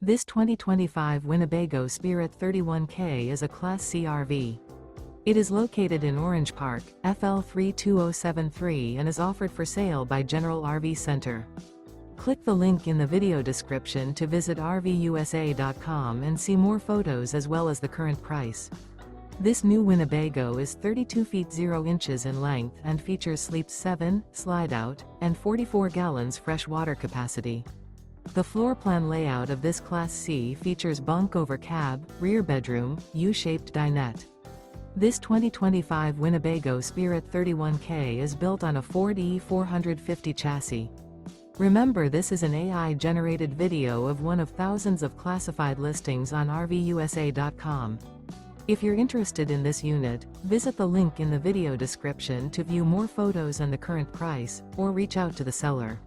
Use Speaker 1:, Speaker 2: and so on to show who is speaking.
Speaker 1: This 2025 Winnebago Spirit 31K is a Class C RV. It is located in Orange Park, FL 32073 and is offered for sale by General RV Center. Click the link in the video description to visit RVUSA.com and see more photos as well as the current price. This new Winnebago is 32 feet 0 inches in length and features Sleep 7, Slideout, and 44 gallons fresh water capacity. The floor plan layout of this Class C features bunk over cab, rear bedroom, U-shaped dinette. This 2025 Winnebago Spirit 31K is built on a Ford E450 chassis. Remember, this is an AI-generated video of one of thousands of classified listings on RVUSA.com. If you're interested in this unit, visit the link in the video description to view more photos and the current price, or reach out to the seller.